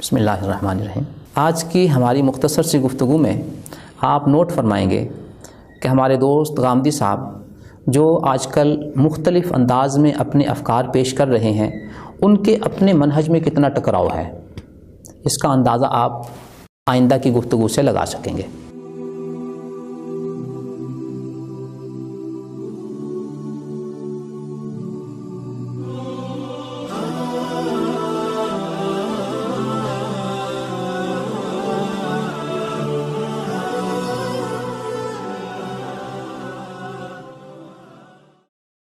بسم اللہ الرحمن الرحیم۔ آج کی ہماری مختصر سی گفتگو میں آپ نوٹ فرمائیں گے کہ ہمارے دوست غامدی صاحب جو آج کل مختلف انداز میں اپنے افکار پیش کر رہے ہیں، ان کے اپنے منہج میں کتنا ٹکراؤ ہے، اس کا اندازہ آپ آئندہ کی گفتگو سے لگا سکیں گے۔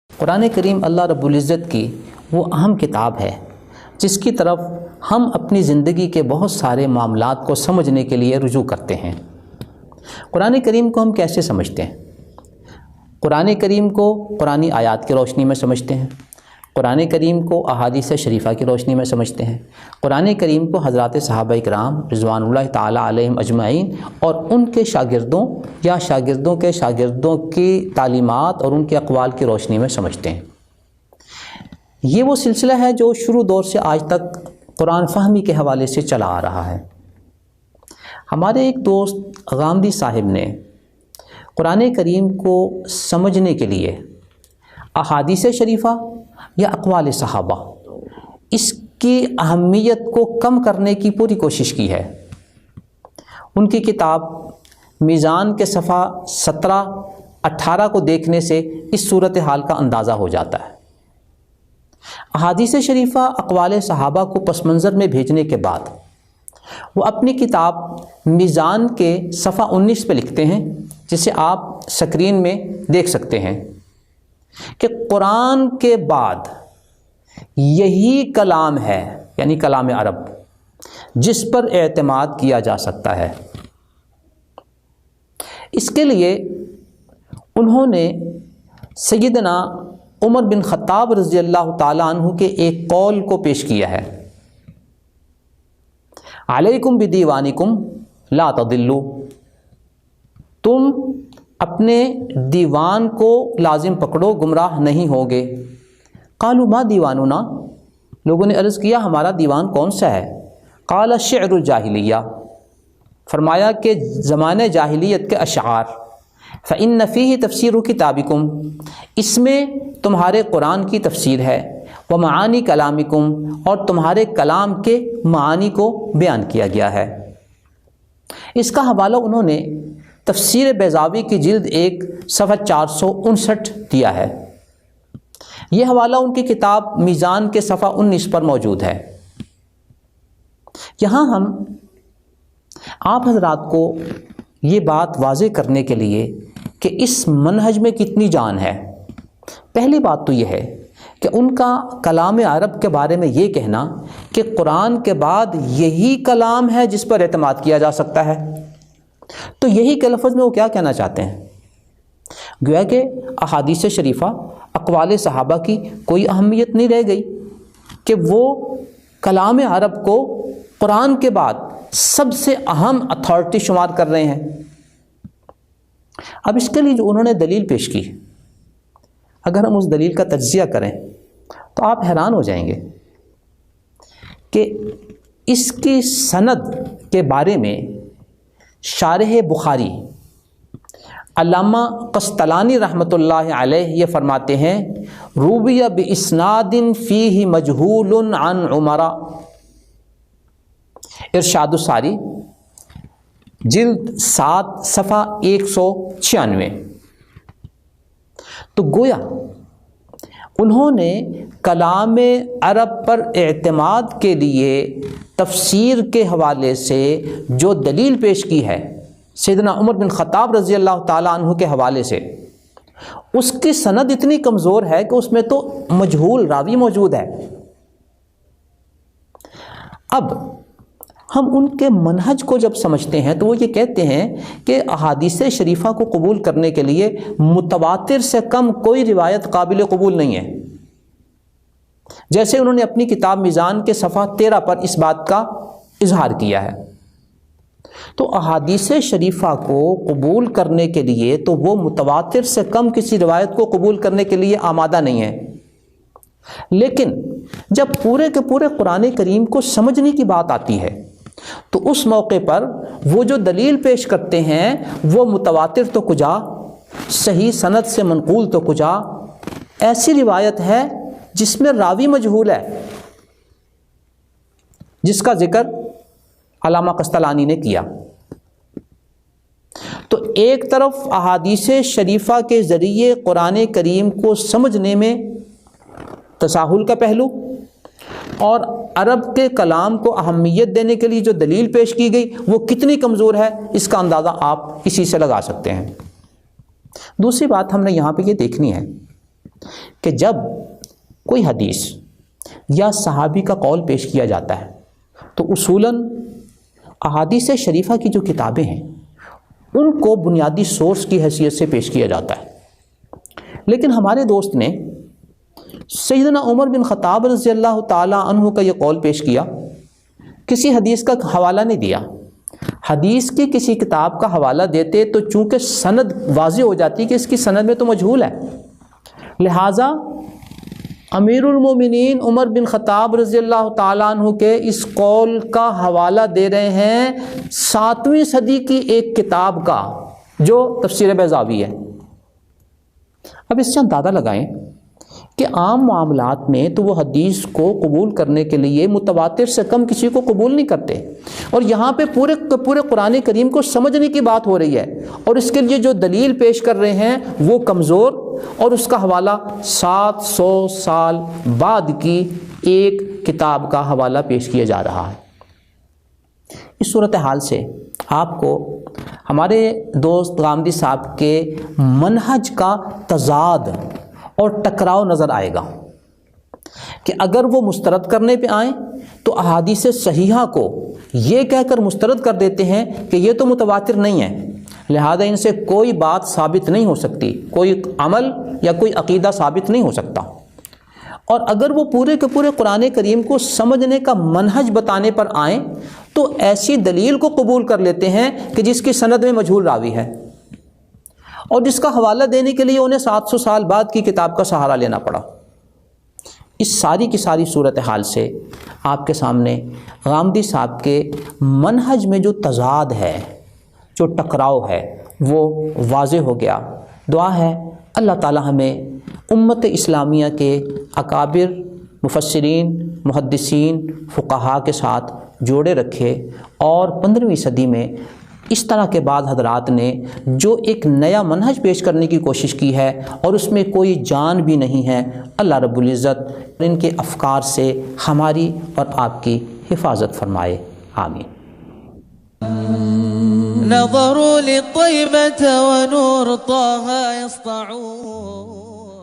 قرآن کریم اللہ رب العزت کی وہ اہم کتاب ہے جس کی طرف ہم اپنی زندگی کے بہت سارے معاملات کو سمجھنے کے لیے رجوع کرتے ہیں۔ قرآن کریم کو ہم کیسے سمجھتے ہیں؟ قرآن کریم کو قرآنی آیات کی روشنی میں سمجھتے ہیں، قرآن کریم کو احادیث شریفہ کی روشنی میں سمجھتے ہیں، قرآن کریم کو حضرات صحابہ کرام رضوان اللہ تعالیٰ علیہم اجمعین اور ان کے شاگردوں یا شاگردوں کے شاگردوں کی تعلیمات اور ان کے اقوال کی روشنی میں سمجھتے ہیں۔ یہ وہ سلسلہ ہے جو شروع دور سے آج تک قرآن فہمی کے حوالے سے چلا آ رہا ہے۔ ہمارے ایک دوست غامدی صاحب نے قرآن کریم کو سمجھنے کے لیے احادیث شریفہ یا اقوال صحابہ اس کی اہمیت کو کم کرنے کی پوری کوشش کی ہے۔ ان کی کتاب میزان کے صفحہ 17-18 کو دیکھنے سے اس صورتحال کا اندازہ ہو جاتا ہے۔ احادیث شریفہ اقوال صحابہ کو پس منظر میں بھیجنے کے بعد وہ اپنی کتاب میزان کے صفحہ 19 پہ لکھتے ہیں، جسے آپ سکرین میں دیکھ سکتے ہیں کہ قرآن کے بعد یہی کلام ہے، یعنی کلام عرب، جس پر اعتماد کیا جا سکتا ہے۔ اس کے لیے انہوں نے سیدنا عمر بن خطاب رضی اللہ تعالیٰ عنہ کے ایک قول کو پیش کیا ہے، علیکم بدیوانکم لا تضلوا، تم اپنے دیوان کو لازم پکڑو، گمراہ نہیں ہوگے۔ قالوا ما دیواننا، لوگوں نے عرض کیا ہمارا دیوان کون سا ہے؟ قال شعر الجاہلیہ، فرمایا کہ زمانے جاہلیت کے اشعار، فإن فیہ تفسیر کتابکم، اس میں تمہارے قرآن کی تفسیر ہے، ومعانی کلامکم، اور تمہارے کلام کے معانی کو بیان کیا گیا ہے۔ اس کا حوالہ انہوں نے تفسیر بیضاوی کی جلد 1 صفحہ 459 دیا ہے۔ یہ حوالہ ان کی کتاب میزان کے صفحہ 19 پر موجود ہے۔ یہاں ہم آپ حضرات کو یہ بات واضح کرنے کے لیے کہ اس منہج میں کتنی جان ہے، پہلی بات تو یہ ہے کہ ان کا کلام عرب کے بارے میں یہ کہنا کہ قرآن کے بعد یہی کلام ہے جس پر اعتماد کیا جا سکتا ہے، تو یہی کے لفظ میں وہ کیا کہنا چاہتے ہیں؟ گویا کہ احادیث شریفہ اقوال صحابہ کی کوئی اہمیت نہیں رہ گئی کہ وہ کلام عرب کو قرآن کے بعد سب سے اہم اتھارٹی شمار کر رہے ہیں۔ اب اس کے لیے جو انہوں نے دلیل پیش کی، اگر ہم اس دلیل کا تجزیہ کریں تو آپ حیران ہو جائیں گے کہ اس کی سند کے بارے میں شارح بخاری علامہ قسطلانی رحمۃ اللہ علیہ یہ فرماتے ہیں، روی باسناد فیہ مجہول عن عمر، ارشاد الساری جلد 7 صفحہ 196۔ تو گویا انہوں نے کلام عرب پر اعتماد کے لیے تفسیر کے حوالے سے جو دلیل پیش کی ہے سیدنا عمر بن خطاب رضی اللہ تعالیٰ عنہ کے حوالے سے، اس کی سند اتنی کمزور ہے کہ اس میں تو مجہول راوی موجود ہے۔ اب ہم ان کے منہج کو جب سمجھتے ہیں تو وہ یہ کہتے ہیں کہ احادیث شریفہ کو قبول کرنے کے لیے متواتر سے کم کوئی روایت قابل قبول نہیں ہے، جیسے انہوں نے اپنی کتاب میزان کے صفحہ 13 پر اس بات کا اظہار کیا ہے۔ تو احادیث شریفہ کو قبول کرنے کے لیے تو وہ متواتر سے کم کسی روایت کو قبول کرنے کے لیے آمادہ نہیں ہے، لیکن جب پورے کے پورے قرآن کریم کو سمجھنے کی بات آتی ہے تو اس موقع پر وہ جو دلیل پیش کرتے ہیں وہ متواتر تو کجا، صحیح سند سے منقول تو کجا، ایسی روایت ہے جس میں راوی مجہول ہے، جس کا ذکر علامہ قسطلانی نے کیا۔ تو ایک طرف احادیث شریفہ کے ذریعے قرآن کریم کو سمجھنے میں تساہل کا پہلو اور عرب کے کلام کو اہمیت دینے کے لیے جو دلیل پیش کی گئی وہ کتنی کمزور ہے، اس کا اندازہ آپ اسی سے لگا سکتے ہیں۔ دوسری بات ہم نے یہاں پہ یہ دیکھنی ہے کہ جب کوئی حدیث یا صحابی کا قول پیش کیا جاتا ہے تو اصولاً احادیث شریفہ کی جو کتابیں ہیں ان کو بنیادی سورس کی حیثیت سے پیش کیا جاتا ہے، لیکن ہمارے دوست نے سیدنا عمر بن خطاب رضی اللہ تعالی عنہ کا یہ قول پیش کیا، کسی حدیث کا حوالہ نہیں دیا۔ حدیث کی کسی کتاب کا حوالہ دیتے تو چونکہ سند واضح ہو جاتی کہ اس کی سند میں تو مجہول ہے، لہٰذا امیر المومنین عمر بن خطاب رضی اللہ تعالیٰ عنہ کے اس قول کا حوالہ دے رہے ہیں 7ویں صدی کی ایک کتاب کا جو تفسیر بیضاوی ہے۔ اب اس سے اندازہ لگائیں کہ عام معاملات میں تو وہ حدیث کو قبول کرنے کے لیے متواتر سے کم کسی کو قبول نہیں کرتے، اور یہاں پہ پورے قرآن کریم کو سمجھنے کی بات ہو رہی ہے، اور اس کے لیے جو دلیل پیش کر رہے ہیں وہ کمزور، اور اس کا حوالہ 700 سال بعد کی ایک کتاب کا حوالہ پیش کیا جا رہا ہے۔ اس صورتحال سے آپ کو ہمارے دوست غامدی صاحب کے منہج کا تضاد اور ٹکراؤ نظر آئے گا کہ اگر وہ مسترد کرنے پہ آئیں تو احادیث صحیحہ کو یہ کہہ کر مسترد کر دیتے ہیں کہ یہ تو متواتر نہیں ہے، لہذا ان سے کوئی بات ثابت نہیں ہو سکتی، کوئی عمل یا کوئی عقیدہ ثابت نہیں ہو سکتا، اور اگر وہ پورے کے پورے قرآن کریم کو سمجھنے کا منہج بتانے پر آئیں تو ایسی دلیل کو قبول کر لیتے ہیں کہ جس کی سند میں مجہول راوی ہے، اور جس کا حوالہ دینے کے لیے انہیں 700 سال بعد کی کتاب کا سہارا لینا پڑا۔ اس ساری کی ساری صورتحال سے آپ کے سامنے غامدی صاحب کے منہج میں جو تضاد ہے، جو ٹکراؤ ہے، وہ واضح ہو گیا۔ دعا ہے اللہ تعالی ہمیں امت اسلامیہ کے اکابر مفسرین، محدثین، فقہاء کے ساتھ جوڑے رکھے، اور 15ویں صدی میں اس طرح کے بعد حضرات نے جو ایک نیا منہج پیش کرنے کی کوشش کی ہے اور اس میں کوئی جان بھی نہیں ہے، اللہ رب العزت ان کے افکار سے ہماری اور آپ کی حفاظت فرمائے، آمین۔ نظروا للطيبة ونور طه يسطعون